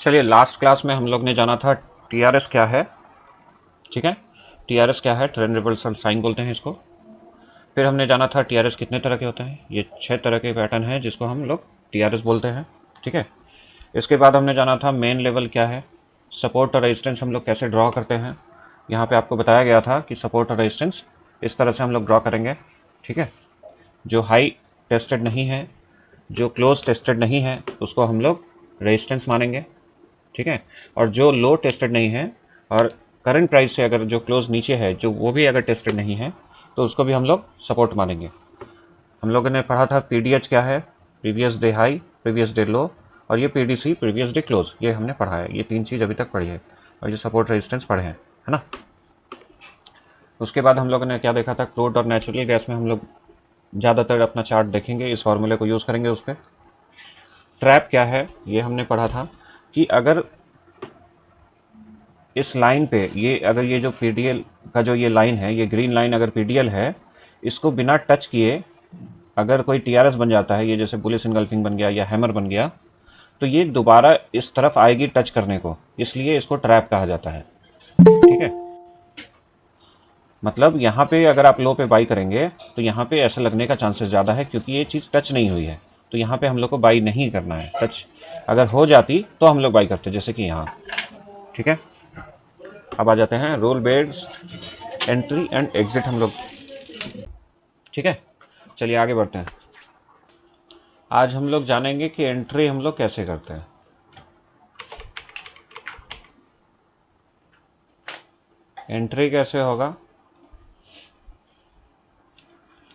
चलिए, last class में हम लोग ने जाना था टीआरएस क्या है। ठीक है, टीआरएस क्या है, ट्रेंड रिवर्सल साइन बोलते हैं इसको। फिर हमने जाना था टीआरएस कितने तरह के होते हैं। ये 6 तरह के पैटर्न हैं जिसको हम लोग टीआरएस बोलते हैं। ठीक है, इसके बाद हमने जाना था मेन लेवल क्या है, सपोर्ट और रेजिस्टेंस हम लोग कैसे ड्रॉ करते हैं। यहाँ पे आपको बताया गया था कि सपोर्ट और रेजिस्टेंस इस तरह से हम लोग ड्रॉ करेंगे। ठीक है, जो हाई टेस्टेड नहीं है, जो क्लोज टेस्टेड नहीं है, उसको हम लोग रेजिस्टेंस मानेंगे। ठीक है, और जो लो टेस्टेड नहीं है और करंट प्राइस से अगर जो क्लोज नीचे है, जो वो भी अगर टेस्टेड नहीं है, तो उसको भी हम लोग सपोर्ट मानेंगे। हम लोगों ने पढ़ा था पीडीएच क्या है, previous day high, previous day लो, और ये पीडीसी प्रीवियस डे क्लोज, ये हमने पढ़ा है। ये 3 चीज़ अभी तक पढ़ी है, और ये सपोर्ट रेजिस्टेंस पढ़े हैं, है ना। उसके बाद हम लोगों ने क्या देखा था, क्रूड और नेचुरल गैस में हम लोग ज़्यादातर अपना चार्ट देखेंगे, इस फॉर्मूले को यूज़ करेंगे उस पर। ट्रैप क्या है ये हमने पढ़ा था कि अगर इस लाइन पे अगर ये जो पीडीएल का जो ये लाइन है, ये ग्रीन लाइन अगर पीडीएल है, इसको बिना टच किए अगर कोई टीआरएस बन जाता है, ये जैसे बुलिश इनगल्फिंग बन गया या हैमर बन गया, तो ये दोबारा इस तरफ आएगी टच करने को, इसलिए इसको ट्रैप कहा जाता है। ठीक है, मतलब यहाँ पे अगर आप लो पे बाई करेंगे तो यहाँ पे ऐसा लगने का चांसेस ज़्यादा है, क्योंकि ये चीज़ टच नहीं हुई है, तो यहाँ पे हम लोग को बाई नहीं करना है। टच अगर हो जाती तो हम लोग बाई करते, जैसे कि यहाँ। ठीक है, अब आ जाते हैं rule based entry and exit हम लोग। ठीक है, चलिए आगे बढ़ते हैं। आज हम लोग जानेंगे कि एंट्री हम लोग कैसे करते हैं। एंट्री कैसे होगा,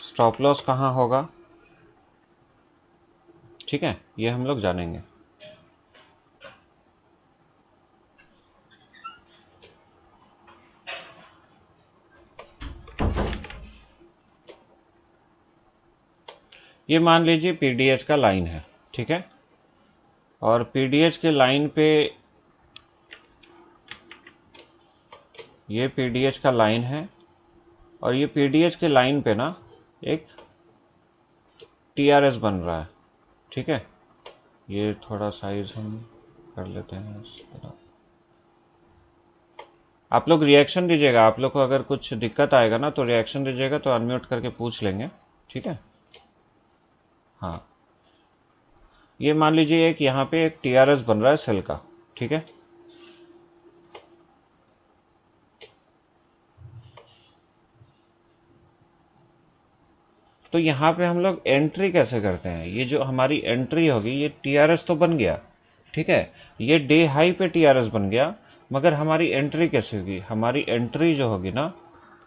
स्टॉप लॉस कहाँ होगा, ठीक है, ये हम लोग जानेंगे। ये मान लीजिए पीडीएच का लाइन है। ठीक है, और पीडीएच के लाइन पे, ये पीडीएच का लाइन है, और ये पीडीएच के लाइन पे ना एक टीआरएस बन रहा है। ठीक है, ये थोड़ा साइज हम कर लेते हैं इस तरह। आप लोग रिएक्शन दीजिएगा, आप लोग को अगर कुछ दिक्कत आएगा ना तो रिएक्शन दीजिएगा, तो अनम्यूट करके पूछ लेंगे। ठीक है, हाँ, ये मान लीजिए एक यहाँ पे एक टीआरएस बन रहा है सेल का। ठीक है, तो यहाँ पे हम लोग एंट्री कैसे करते हैं। ये जो हमारी एंट्री होगी, ये टीआरएस तो बन गया। ठीक है, ये डे हाई पे टीआरएस बन गया, मगर हमारी एंट्री कैसे होगी। हमारी एंट्री जो होगी ना,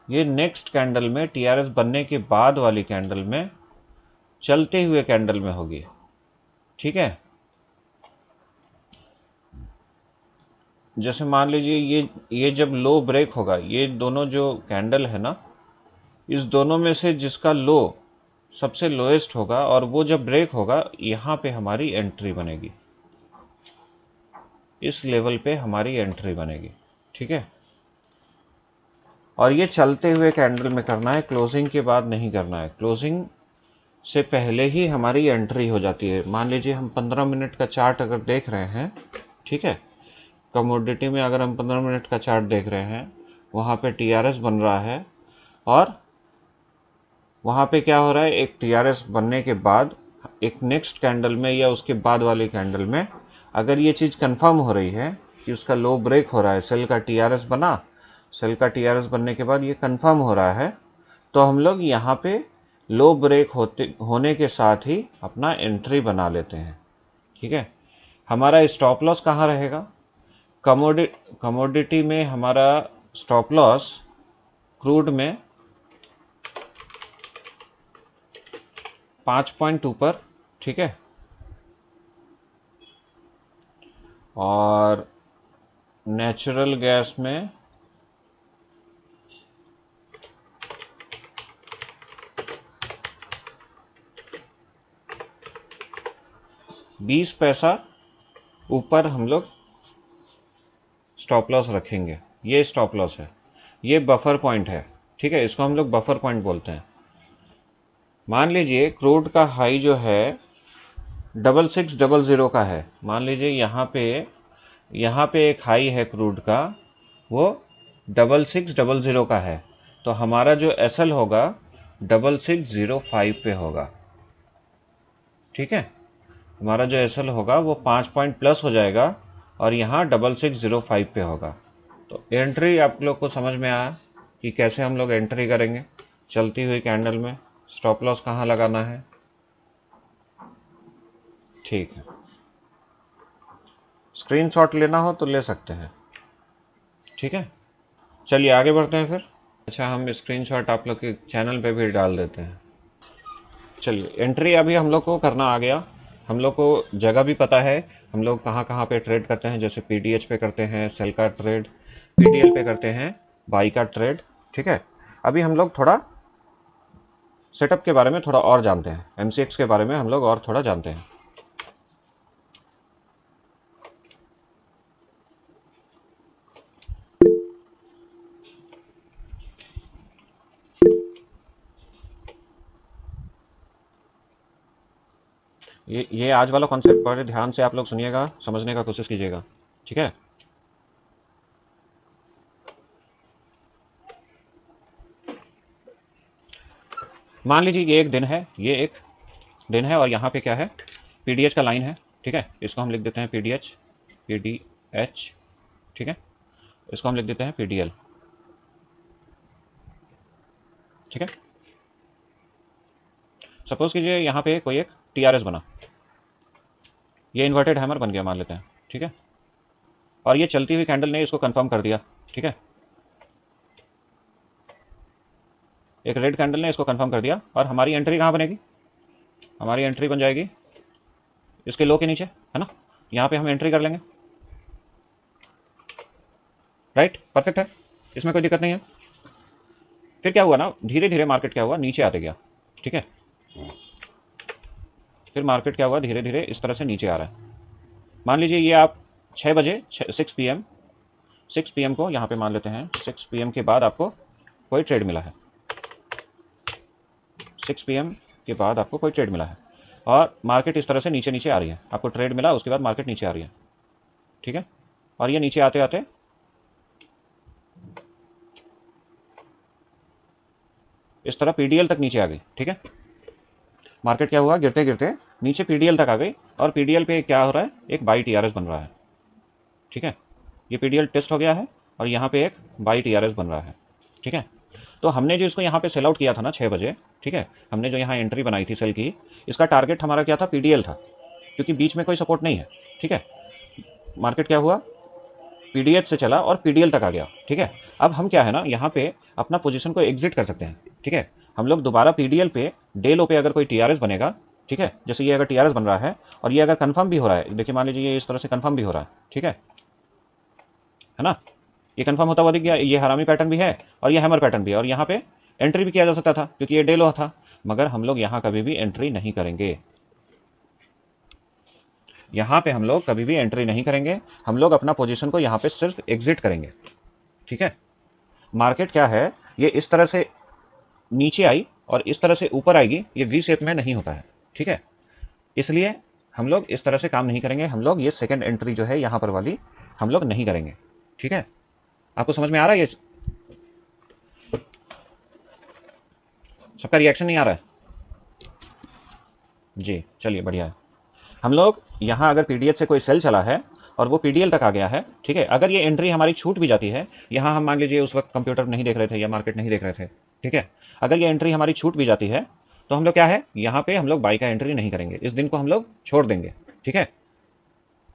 ये नेक्स्ट कैंडल में, टीआरएस बनने के बाद वाली कैंडल में, चलते हुए कैंडल में होगी। ठीक है, जैसे मान लीजिए ये जब लो ब्रेक होगा, ये दोनों जो कैंडल है ना, इस दोनों में से जिसका लो सबसे लोएस्ट होगा, और वो जब ब्रेक होगा, यहाँ पे हमारी एंट्री बनेगी, इस लेवल पे हमारी एंट्री बनेगी। ठीक है, और ये चलते हुए कैंडल में करना है, क्लोजिंग के बाद नहीं करना है। क्लोजिंग से पहले ही हमारी एंट्री हो जाती है। मान लीजिए हम 15 मिनट का चार्ट अगर देख रहे हैं, ठीक है, कमोडिटी में अगर हम 15 मिनट का चार्ट देख रहे हैं, वहाँ पे टीआरएस बन रहा है, और वहाँ पे क्या हो रहा है, एक टीआरएस बनने के बाद एक नेक्स्ट कैंडल में या उसके बाद वाली कैंडल में अगर ये चीज़ कंफर्म हो रही है कि उसका लो ब्रेक हो रहा है, सेल का टीआरएस बना, सेल का टीआरएस बनने के बाद ये कंफर्म हो रहा है, तो हम लोग यहाँ पे लो ब्रेक होने के साथ ही अपना एंट्री बना लेते हैं। ठीक है, हमारा स्टॉप लॉस कहाँ रहेगा। कमोडिटी में हमारा स्टॉप लॉस क्रूड में 5.2 पर। ठीक है, और नेचुरल गैस में 20 पैसा ऊपर हम लोग स्टॉप लॉस रखेंगे। ये स्टॉप लॉस है, ये बफर पॉइंट है। ठीक है, इसको हम लोग बफर पॉइंट बोलते हैं। मान लीजिए क्रूड का हाई जो है 6600 का है, मान लीजिए यहाँ पे यहाँ पे एक हाई है क्रूड का, वो 6600 का है, तो हमारा जो एसएल होगा 6605 पे होगा। ठीक है, हमारा जो एसएल होगा वो 5 पॉइंट प्लस हो जाएगा और यहाँ 6605 पे होगा। तो एंट्री आप लोग को समझ में आया कि कैसे हम लोग एंट्री करेंगे चलती हुई कैंडल में, स्टॉप लॉस कहाँ लगाना है। ठीक है, स्क्रीनशॉट लेना हो तो ले सकते हैं। ठीक है, चलिए आगे बढ़ते हैं फिर। अच्छा, हम स्क्रीनशॉट आप लोग के चैनल पे भी डाल देते हैं। चलिए, एंट्री अभी हम लोग को करना आ गया, हम लोग को जगह भी पता है, हम लोग कहाँ कहाँ पे ट्रेड करते हैं। जैसे पीडीएच पे करते हैं सेल का ट्रेड, पीटीएल पे करते हैं बाई का ट्रेड। ठीक है, अभी हम लोग थोड़ा सेटअप के बारे में थोड़ा और जानते हैं, एमसीएक्स के बारे में हम लोग और थोड़ा जानते हैं। ये आज वाला कॉन्सेप्ट बड़े ध्यान से आप लोग सुनिएगा, समझने का कोशिश कीजिएगा। ठीक है, मान लीजिए ये एक दिन है, ये एक दिन है और यहाँ पे क्या है, पीडीएच का लाइन है। ठीक है, इसको हम लिख देते हैं पीडीएच, पीडीएच। ठीक है, इसको हम लिख देते हैं पीडीएल। ठीक है, सपोज कीजिए यहाँ पे कोई एक टीआरएस बना, ये इन्वर्टेड हैमर बन गया मान लेते हैं। ठीक है, और ये चलती हुई कैंडल ने इसको कंफर्म कर दिया। ठीक है, एक रेड कैंडल ने इसको कंफर्म कर दिया और हमारी एंट्री कहाँ बनेगी, हमारी एंट्री बन जाएगी इसके लो के नीचे, है ना। यहाँ पे हम एंट्री कर लेंगे। राइट, परफेक्ट है, इसमें कोई दिक्कत नहीं है। फिर क्या हुआ ना, धीरे धीरे मार्केट क्या हुआ, नीचे आते गया। ठीक है, फिर मार्केट क्या हुआ, धीरे धीरे इस तरह से नीचे आ रहा है। मान लीजिए ये आप 6 बजे 6 पी एम को यहाँ पे मान लेते हैं, 6 PM के बाद आपको कोई ट्रेड मिला है, 6 PM के बाद आपको कोई ट्रेड मिला है और मार्केट इस तरह से नीचे नीचे आ रही है, आपको ट्रेड मिला, उसके बाद मार्केट नीचे आ रही है। ठीक है, और ये नीचे आते आते इस तरह पीडीएल तक नीचे आ गई। ठीक है, मार्केट क्या हुआ, गिरते गिरते नीचे पीडीएल तक आ गई और पीडीएल पे क्या हो रहा है, एक बाई टीआरएस बन रहा है। ठीक है, ये पीडीएल टेस्ट हो गया है और यहाँ पे एक बाई टीआरएस बन रहा है। ठीक है, तो हमने जो इसको यहाँ पे सेल आउट किया था ना 6 बजे, ठीक है, हमने जो यहाँ एंट्री बनाई थी सेल की, इसका टारगेट हमारा क्या था, पीडीएल था, क्योंकि बीच में कोई सपोर्ट नहीं है। ठीक है, मार्केट क्या हुआ, पीडीएच से चला और पीडीएल तक आ गया। ठीक है, अब हम क्या है ना, यहाँ पे अपना पोजीशन को एग्जिट कर सकते हैं। ठीक है, हम लोग दोबारा पीडीएल पे डे लो पे अगर कोई टीआरएस बनेगा, ठीक है, जैसे ये अगर टीआरएस बन रहा है और ये अगर कंफर्म भी हो रहा है, देखिए मान लीजिए ये इस तरह से कंफर्म भी हो रहा है। ठीक है ना, ये कंफर्म होता हुआ दिख गया, ये हरामी पैटर्न भी है और ये हैमर पैटर्न भी है और यहाँ पे एंट्री भी किया जा सकता था क्योंकि ये डे लो था, मगर हम लोग यहाँ कभी भी एंट्री नहीं करेंगे। यहाँ पे हम लोग कभी भी एंट्री नहीं करेंगे, हम लोग अपना पोजीशन को यहाँ पे सिर्फ एग्जिट करेंगे। ठीक है, मार्केट क्या है, ये इस तरह से नीचे आई और इस तरह से ऊपर आएगी, ये वी शेप में नहीं होता है। ठीक है, इसलिए हम लोग इस तरह से काम नहीं करेंगे, हम लोग ये सेकंड एंट्री जो है यहाँ पर वाली हम लोग नहीं करेंगे। ठीक है, आपको समझ में आ रहा है, ये सबका रिएक्शन नहीं आ रहा है जी, चलिए बढ़िया है। हम लोग यहाँ अगर पीडीएच से कोई सेल चला है और वो पीडीएल तक आ गया है, ठीक है, अगर ये एंट्री हमारी छूट भी जाती है, यहाँ हम मान लीजिए उस वक्त कंप्यूटर नहीं देख रहे थे या मार्केट नहीं देख रहे थे, ठीक है, अगर ये एंट्री हमारी छूट भी जाती है तो हम लोग क्या है, यहाँ पे हम लोग बाई का एंट्री नहीं करेंगे, इस दिन को हम लोग छोड़ देंगे। ठीक है,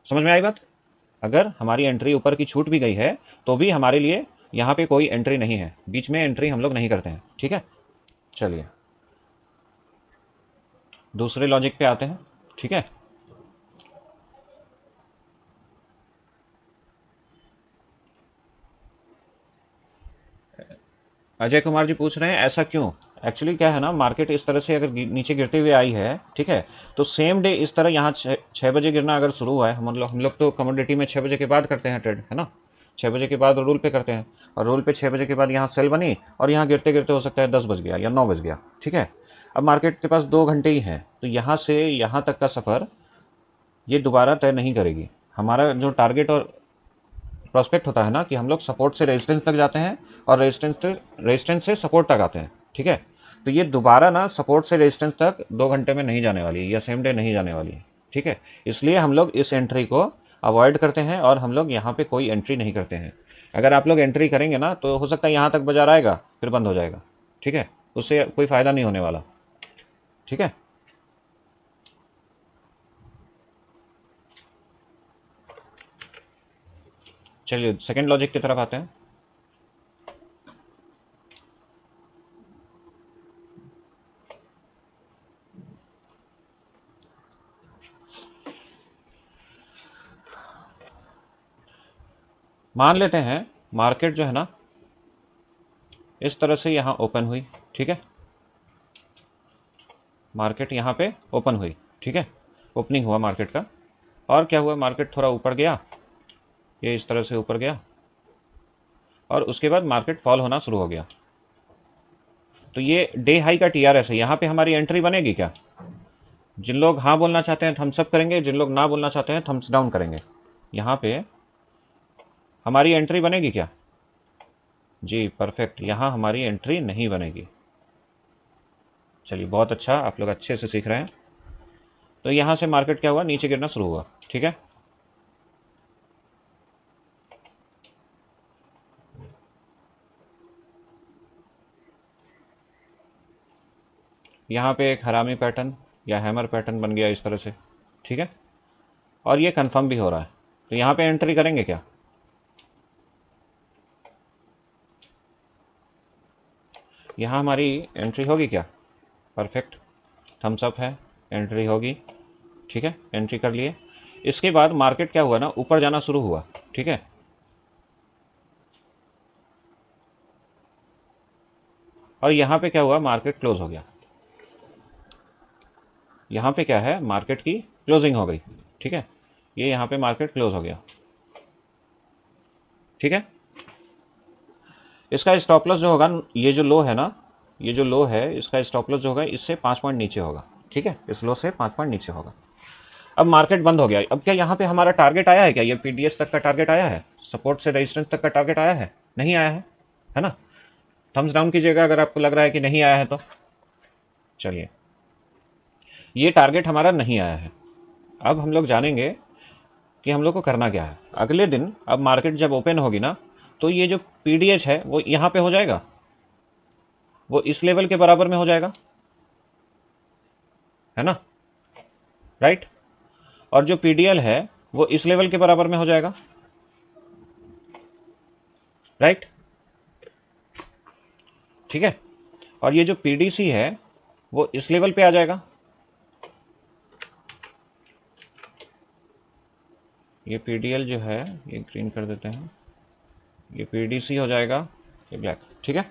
समझ में आई बात, अगर हमारी एंट्री ऊपर की छूट भी गई है तो भी हमारे लिए यहाँ पे कोई एंट्री नहीं है, बीच में एंट्री हम लोग नहीं करते हैं। ठीक है, चलिए दूसरे लॉजिक पे आते हैं। ठीक है, अजय कुमार जी पूछ रहे हैं ऐसा क्यों। एक्चुअली क्या है ना, मार्केट इस तरह से अगर नीचे गिरते हुए आई है, ठीक है, तो सेम डे इस तरह यहाँ 6 बजे गिरना अगर शुरू हुआ है, हम लोग तो कमोडिटी में 6 बजे के बाद करते हैं ट्रेड, है ना, 6 बजे के बाद रूल पे करते हैं और रूल पे 6 बजे के बाद यहाँ सेल बनी और यहाँ गिरते गिरते हो सकता है 10 बज गया या 9 बज गया। ठीक है, अब मार्केट के पास 2 घंटे ही हैं, तो यहाँ से यहाँ तक का सफ़र ये दोबारा तय नहीं करेगी। हमारा जो टारगेट और प्रोस्पेक्ट होता है ना कि हम लोग सपोर्ट से रेजिस्टेंस तक जाते हैं और रेजिस्टेंस से सपोर्ट तक आते हैं, ठीक है। तो ये दोबारा ना सपोर्ट से रेजिस्टेंस तक 2 घंटे में नहीं जाने वाली है या सेम डे नहीं जाने वाली है, ठीक है। इसलिए हम लोग इस एंट्री को अवॉइड करते हैं और हम लोग यहाँ पे कोई एंट्री नहीं करते हैं। अगर आप लोग एंट्री करेंगे ना तो हो सकता है यहाँ तक बाजार आएगा फिर बंद हो जाएगा, ठीक है, उससे कोई फ़ायदा नहीं होने वाला, ठीक है। चलिए सेकेंड लॉजिक की तरफ आते हैं। मान लेते हैं मार्केट जो है ना इस तरह से यहाँ ओपन हुई, ठीक है। मार्केट यहाँ पे ओपन हुई, ठीक है, ओपनिंग हुआ मार्केट का। और क्या हुआ, मार्केट थोड़ा ऊपर गया, ये इस तरह से ऊपर गया और उसके बाद मार्केट फॉल होना शुरू हो गया। तो ये डे हाई का टीआरएस है, यहाँ पे हमारी एंट्री बनेगी क्या? जिन लोग हाँ बोलना चाहते हैं थम्स अप करेंगे, जिन लोग ना बोलना चाहते हैं थम्स डाउन करेंगे। यहाँ पे हमारी एंट्री बनेगी क्या? जी परफेक्ट, यहाँ हमारी एंट्री नहीं बनेगी। चलिए बहुत अच्छा, आप लोग अच्छे से सीख रहे हैं। तो यहाँ से मार्केट क्या हुआ, नीचे गिरना शुरू हुआ, ठीक है। यहाँ पे एक हरामी पैटर्न या हैमर पैटर्न बन गया इस तरह से, ठीक है। और ये कंफर्म भी हो रहा है, तो यहाँ पे एंट्री करेंगे क्या? यहाँ हमारी एंट्री होगी क्या? परफेक्ट, थम्स अप है, एंट्री होगी, ठीक है, एंट्री कर लिए। इसके बाद मार्केट क्या हुआ ना, ऊपर जाना शुरू हुआ, ठीक है। और यहाँ पे क्या हुआ, मार्केट क्लोज हो गया। यहाँ पे क्या है, मार्केट की क्लोजिंग हो गई, ठीक है। ये यहाँ पे मार्केट क्लोज हो गया, ठीक है। इसका स्टॉप लॉस जो होगा, ये जो लो है ना, ये जो लो है इसका स्टॉप लॉस जो होगा इससे 5 पॉइंट नीचे होगा, ठीक है, इस लो से 5 पॉइंट नीचे होगा। अब मार्केट बंद हो गया। अब क्या यहाँ पे हमारा टारगेट आया है क्या? ये पीडीएस तक का टारगेट आया है, सपोर्ट से रेजिस्टेंस तक का टारगेट आया है? नहीं आया है ना। थम्स डाउन कीजिएगा अगर आपको लग रहा है कि नहीं आया है तो। चलिए, ये टारगेट हमारा नहीं आया है। अब हम लोग जानेंगे कि हम लोग को करना क्या है। अगले दिन अब मार्केट जब ओपन होगी ना, तो ये जो पीडीएच है वो यहाँ पे हो जाएगा, वो इस लेवल के बराबर में हो जाएगा, है ना, राइट। और जो पीडीएल है वो इस लेवल के बराबर में हो जाएगा, राइट, ठीक है। और ये जो पीडीसी है वो इस लेवल पे आ जाएगा, ये पीडीएल जो है ये ग्रीन कर देते हैं, ये पीडीसी हो जाएगा, ये ब्लैक, ठीक है,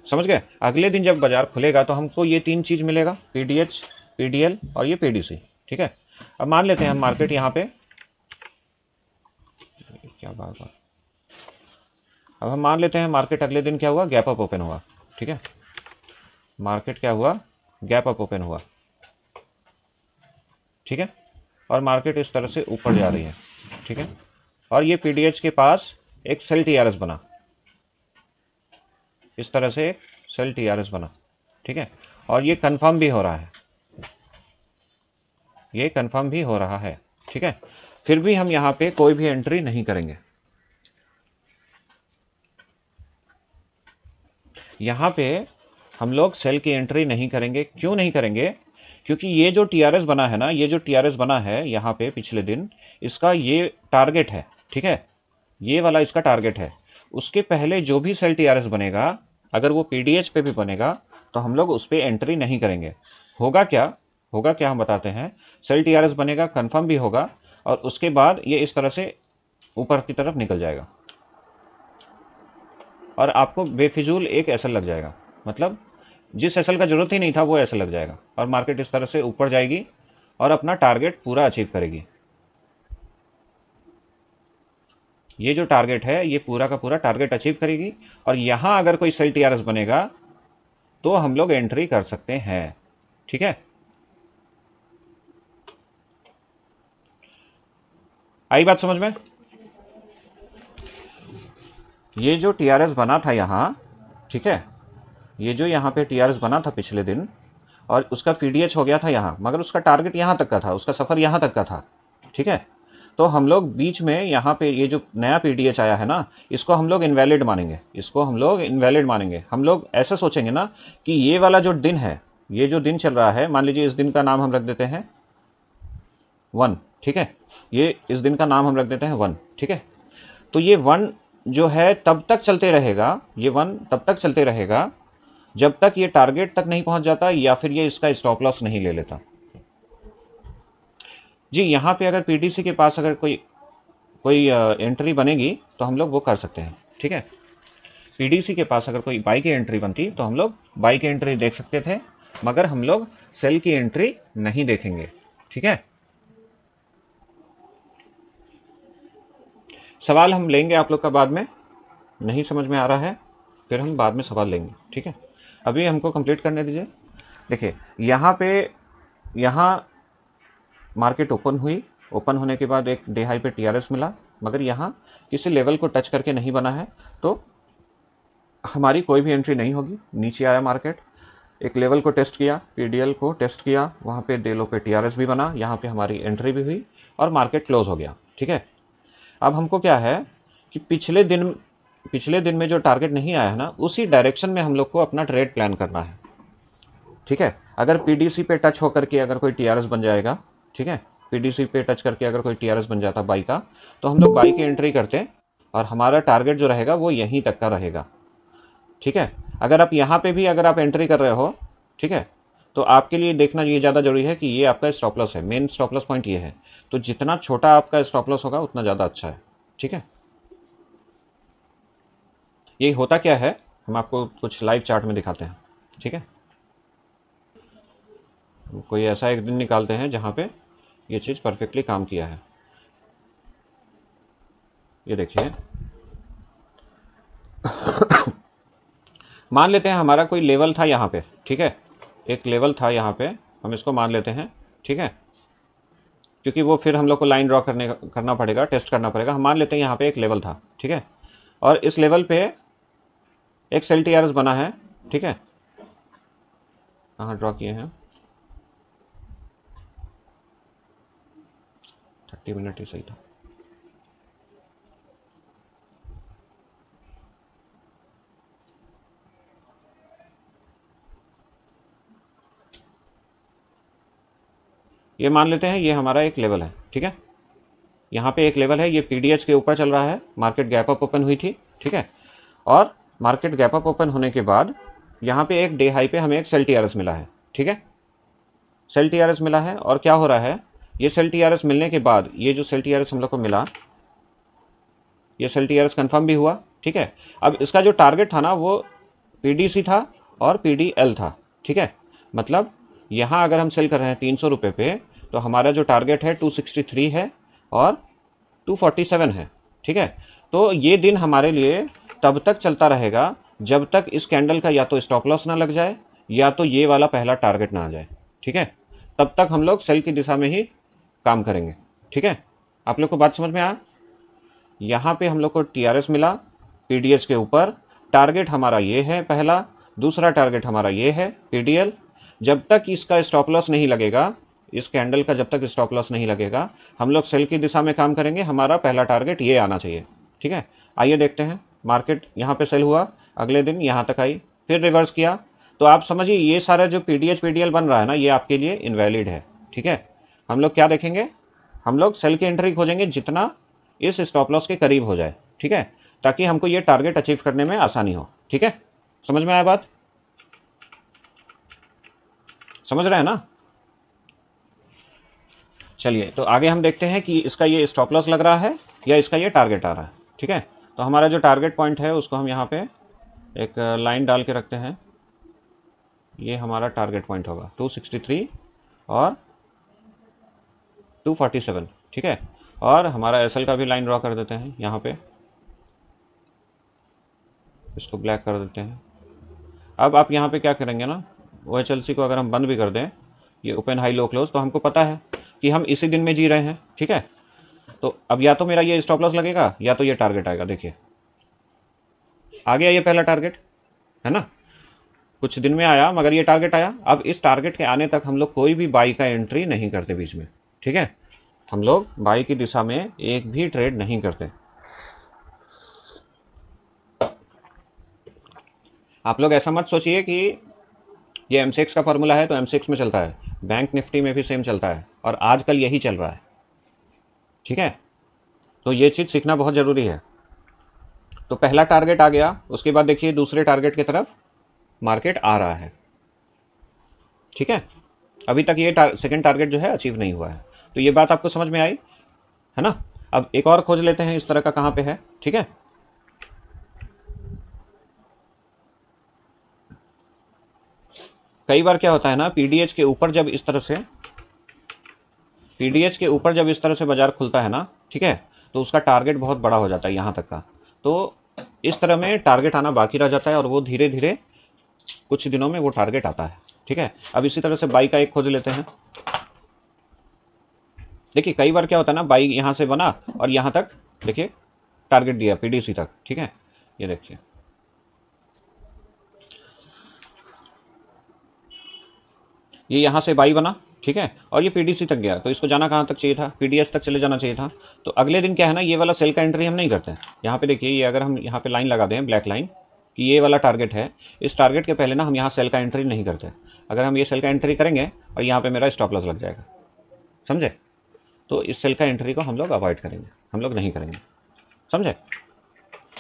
समझ गए। अगले दिन जब बाजार खुलेगा तो हमको ये 3 चीज़ मिलेगा, पीडीएच, पीडीएल और ये पीडीसी, ठीक है। अब मान लेते हैं हम मार्केट यहाँ पे, क्या बात है, अब हम मान लेते हैं मार्केट अगले दिन क्या हुआ, गैप अप ओपन हुआ, ठीक है। मार्केट क्या हुआ, गैप अप ओपन हुआ, ठीक है। और मार्केट इस तरह से ऊपर जा रही है, ठीक है। और ये पीडीएच के पास एक सेल टीआरएस बना, इस तरह से एक सेल टीआरएस बना, ठीक है। और ये कंफर्म भी हो रहा है, ये कंफर्म भी हो रहा है, ठीक है। फिर भी हम यहाँ पे कोई भी एंट्री नहीं करेंगे। यहाँ पे हम लोग सेल की एंट्री नहीं करेंगे। क्यों नहीं करेंगे? क्योंकि ये जो टीआरएस बना है ना, ये जो टीआरएस बना है यहाँ पे पिछले दिन, इसका ये टारगेट है, ठीक है, ये वाला इसका टारगेट है। उसके पहले जो भी सेल टीआरएस बनेगा, अगर वो पीडीएच पे भी बनेगा तो हम लोग उस पर एंट्री नहीं करेंगे। होगा क्या, होगा क्या हम बताते हैं। सेल टीआरएस बनेगा, कंफर्म भी होगा, और उसके बाद ये इस तरह से ऊपर की तरफ निकल जाएगा और आपको बेफिजूल एक एसएल लग जाएगा, मतलब जिस एसएल का जरूरत ही नहीं था वो एसएल लग जाएगा, और मार्केट इस तरह से ऊपर जाएगी और अपना टारगेट पूरा अचीव करेगी। ये जो टारगेट है ये पूरा का पूरा टारगेट अचीव करेगी, और यहाँ अगर कोई सेल टीआरएस बनेगा तो हम लोग एंट्री कर सकते हैं, ठीक है। आई बात समझ में? ये जो टीआरएस बना था यहाँ, ठीक है, ये जो यहाँ पे टीआरएस बना था पिछले दिन और उसका पीडीएच हो गया था यहाँ, मगर उसका टारगेट यहाँ तक का था, उसका सफ़र यहाँ तक का था, ठीक है। तो हम लोग बीच में यहाँ पे ये जो नया पीडीएच आया है ना, इसको हम लोग इनवैलिड मानेंगे, इसको हम लोग इनवैलिड मानेंगे। हम लोग ऐसे सोचेंगे ना कि ये वाला जो दिन है, ये जो दिन चल रहा है, मान लीजिए इस दिन का नाम हम रख देते हैं 1, ठीक है, ये इस दिन का नाम हम रख देते हैं 1, ठीक है। तो ये 1 जो है तब तक चलते रहेगा, ये 1 तब तक चलते रहेगा जब तक ये टारगेट तक नहीं पहुंच जाता या फिर ये इसका स्टॉप लॉस नहीं ले लेता। जी यहाँ पे अगर पीडीसी के पास अगर कोई एंट्री बनेगी तो हम लोग वो कर सकते हैं, ठीक है। पीडीसी के पास अगर कोई बाई की एंट्री बनती तो हम लोग बाई की एंट्री देख सकते थे, मगर हम लोग सेल की एंट्री नहीं देखेंगे, ठीक है। सवाल हम लेंगे आप लोग का बाद में, नहीं समझ में आ रहा है फिर हम बाद में सवाल लेंगे, ठीक है। अभी हमको कंप्लीट करने दीजिए। देखिए यहाँ मार्केट ओपन हुई, ओपन होने के बाद एक डे हाई पे टीआरएस मिला, मगर यहाँ किसी लेवल को टच करके नहीं बना है, तो हमारी कोई भी एंट्री नहीं होगी। नीचे आया मार्केट, एक लेवल को टेस्ट किया, पीडीएल को टेस्ट किया, वहाँ पे डे लो पे टीआरएस भी बना, यहाँ पे हमारी एंट्री भी हुई और मार्केट क्लोज हो गया, ठीक है। अब हमको क्या है कि पिछले दिन में जो टारगेट नहीं आया है ना, उसी डायरेक्शन में हम लोग को अपना ट्रेड प्लान करना है, ठीक है। अगर पीडीसी पे टच होकर के अगर कोई टीआरएस बन जाएगा, ठीक है, पीडीसी पे टच करके अगर कोई टीआरएस बन जाता बाई का, तो हम लोग बाई की एंट्री करते हैं और हमारा टारगेट जो रहेगा वो यहीं तक का रहेगा, ठीक है। अगर आप यहाँ पे भी अगर आप एंट्री कर रहे हो, ठीक है, तो आपके लिए देखना ये ज़्यादा जरूरी है कि ये आपका स्टॉप लॉस है, मेन स्टॉप लॉस पॉइंट ये है। तो जितना छोटा आपका स्टॉप लॉस होगा उतना ज़्यादा अच्छा है, ठीक है। ये होता क्या है हम आपको कुछ लाइव चार्ट में दिखाते हैं, ठीक है। कोई ऐसा एक दिन निकालते हैं जहाँ पे ये चीज़ परफेक्टली काम किया है। ये देखिए मान लेते हैं हमारा कोई लेवल था यहाँ पे, ठीक है, एक लेवल था यहाँ पे, हम इसको मान लेते हैं, ठीक है, क्योंकि वो फिर हम लोग को लाइन ड्रॉ करना पड़ेगा, टेस्ट करना पड़ेगा। हम मान लेते हैं यहाँ पे एक लेवल था, ठीक है, और इस लेवल पे एक सेल टीआरएस बना है, ठीक है। कहाँ ड्रॉ किए हैं, 30 मिनट ही सही था। ये मान लेते हैं ये हमारा एक लेवल है, ठीक है। यहाँ पे एक लेवल है, ये पीडीएच के ऊपर चल रहा है, मार्केट गैप अप ओपन हुई थी, ठीक है, और मार्केट गैप अप ओपन होने के बाद यहाँ पे एक डे हाई पे हमें एक सेल टीआरएस मिला है, ठीक है, सेल टीआरएस मिला है। और क्या हो रहा है, ये सेल टीआरएस मिलने के बाद ये जो सेल टीआरएस हम लोग को मिला, ये सेल टीआरएस कंफर्म भी हुआ, ठीक है। अब इसका जो टारगेट था ना वो पीडीसी था और पीडीएल था, ठीक है। मतलब यहाँ अगर हम सेल कर रहे हैं 300 रुपये पे, तो हमारा जो टारगेट है 263 है और 247 है, ठीक है। तो ये दिन हमारे लिए तब तक चलता रहेगा जब तक इस कैंडल का या तो स्टॉप लॉस ना लग जाए या तो ये वाला पहला टारगेट ना आ जाए, ठीक है। तब तक हम लोग सेल की दिशा में ही काम करेंगे, ठीक है। आप लोग को बात समझ में आया। यहाँ पे हम लोग को टीआरएस मिला पीडीएच के ऊपर, टारगेट हमारा ये है पहला, दूसरा टारगेट हमारा ये है पीडीएल। जब तक इसका स्टॉप लॉस नहीं लगेगा, इस कैंडल का जब तक स्टॉप लॉस नहीं लगेगा, हम लोग सेल की दिशा में काम करेंगे। हमारा पहला टारगेट ये आना चाहिए, ठीक है। आइए देखते हैं, मार्केट यहाँ पे सेल हुआ, अगले दिन यहाँ तक आई, फिर रिवर्स किया, तो आप समझिए ये सारा जो पीडीएच पीडीएल बन रहा है ना, ये आपके लिए इनवैलिड है, ठीक है। हम लोग क्या देखेंगे, हम लोग सेल की एंट्री खोजेंगे जितना इस स्टॉप लॉस के करीब हो जाए, ठीक है, ताकि हमको ये टारगेट अचीव करने में आसानी हो, ठीक है। समझ में आया बात, समझ रहे हैं ना। चलिए तो आगे हम देखते हैं कि इसका ये स्टॉप लॉस लग रहा है या इसका ये टारगेट आ रहा है, ठीक है। तो हमारा जो टारगेट पॉइंट है उसको हम यहाँ पे एक लाइन डाल के रखते हैं, ये हमारा टारगेट पॉइंट होगा 263 और 247, ठीक है। और हमारा एसएल का भी लाइन ड्रॉ कर देते हैं, यहाँ पे इसको ब्लैक कर देते हैं। अब आप यहाँ पे क्या करेंगे ना, OHLC को अगर हम बंद भी कर दें, ये ओपन हाई लो क्लोज, तो हमको पता है कि हम इसी दिन में जी रहे हैं, ठीक है। तो अब या तो मेरा ये स्टॉप लॉस लगेगा या तो ये टारगेट आएगा। देखिए आ गया ये पहला टारगेट, है ना, कुछ दिन में आया मगर ये टारगेट आया। अब इस टारगेट के आने तक हम लोग कोई भी बाई का एंट्री नहीं करते बीच में, ठीक है, हम लोग बाई की दिशा में एक भी ट्रेड नहीं करते। आप लोग ऐसा मत सोचिए कि ये एमसेक्स का फॉर्मूला है तो एमसेक्स में चलता है, बैंक निफ्टी में भी सेम चलता है और आजकल यही चल रहा है, ठीक है। तो ये चीज़ सीखना बहुत ज़रूरी है। तो पहला टारगेट आ गया, उसके बाद देखिए दूसरे टारगेट की तरफ मार्केट आ रहा है, ठीक है। अभी तक ये सेकंड टारगेट जो है अचीव नहीं हुआ है। तो ये बात आपको समझ में आई, है ना। अब एक और खोज लेते हैं इस तरह का कहाँ पे है, ठीक है। कई बार क्या होता है ना, पीडीएच के ऊपर जब इस तरह से बाजार खुलता है ना, ठीक है, तो उसका टारगेट बहुत बड़ा हो जाता है यहाँ तक का। तो इस तरह में टारगेट आना बाकी रह जाता है और वो धीरे धीरे कुछ दिनों में वो टारगेट आता है, ठीक है। अब इसी तरह से बाई का एक खोज लेते हैं। देखिए कई बार क्या होता है ना, बाई यहाँ से बना और यहाँ तक देखिए टारगेट दिया पीडीसी तक, ठीक है। ये देखिए ये यहाँ से बाई बना, ठीक है, और ये पीडीसी तक गया, तो इसको जाना कहाँ तक चाहिए था, पीडीएस तक चले जाना चाहिए था। तो अगले दिन क्या है ना, ये वाला सेल का एंट्री हम नहीं करते। यहाँ पे देखिए, ये अगर हम यहाँ पे लाइन लगा दें, ब्लैक लाइन, कि ये वाला टारगेट है, इस टारगेट के पहले ना हम यहाँ सेल का एंट्री नहीं करते। अगर हम ये सेल का एंट्री करेंगे और यहाँ पे मेरा स्टॉप लॉस लग जाएगा, समझे। तो इस सेल का एंट्री को हम लोग अवॉइड करेंगे, हम लोग नहीं करेंगे, समझे।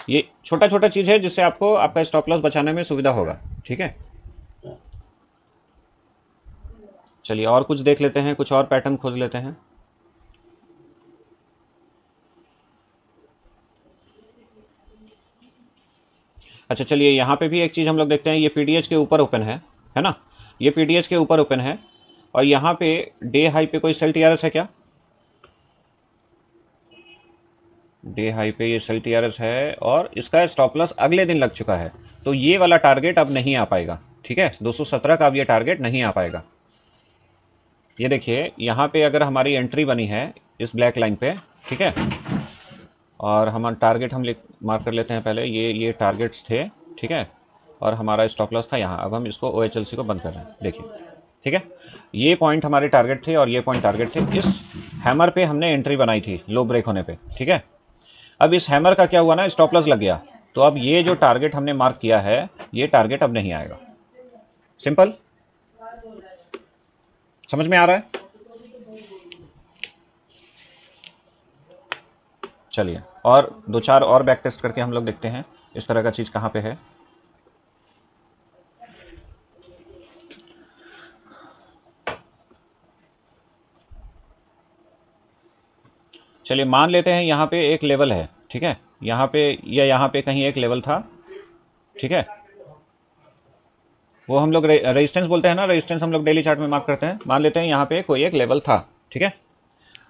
ये छोटा छोटा चीज़ है जिससे आपको आपका स्टॉप लॉस बचाने में सुविधा होगा, ठीक है। चलिए और कुछ देख लेते हैं, कुछ और पैटर्न खोज लेते हैं। अच्छा चलिए यहाँ पे भी एक चीज़ हम लोग देखते हैं, ये पीडीएच के ऊपर ओपन है ना, ये पीडीएच के ऊपर ओपन है और यहाँ पे डे हाई पे कोई सेल टीआरएस है क्या, डे हाई पे ये सेल टीआरएस है और इसका स्टॉप लॉस अगले दिन लग चुका है। तो ये वाला टारगेट अब नहीं आ पाएगा, ठीक है, 217 का अब ये टारगेट नहीं आ पाएगा। ये देखिए यहाँ पे अगर हमारी एंट्री बनी है इस ब्लैक लाइन पे, ठीक है, और हमारा टारगेट हम मार्क कर लेते हैं पहले, ये टारगेट्स थे, ठीक है, और हमारा स्टॉप लॉस था यहाँ। अब हम इसको OHLC को बंद कर रहे हैं, देखिए, ठीक है। ये पॉइंट हमारे टारगेट थे और ये पॉइंट टारगेट थे। इस हैमर पे हमने एंट्री बनाई थी लो ब्रेक होने पे, ठीक है। अब इस हैमर का क्या हुआ ना, स्टॉप लॉस लग गया। तो अब ये जो टारगेट हमने मार्क किया है, ये टारगेट अब नहीं आएगा। सिंपल, समझ में आ रहा है। चलिए और दो चार और बैक टेस्ट करके हम लोग देखते हैं इस तरह का चीज़ कहाँ पे है। चलिए मान लेते हैं यहाँ पे एक लेवल है, ठीक है, यहाँ पे या यहाँ पे कहीं एक लेवल था, ठीक है, वो हम लोग रेजिस्टेंस बोलते हैं ना, रेजिस्टेंस हम लोग डेली चार्ट में मार्क करते हैं। मान लेते हैं यहाँ पे कोई एक लेवल था, ठीक है,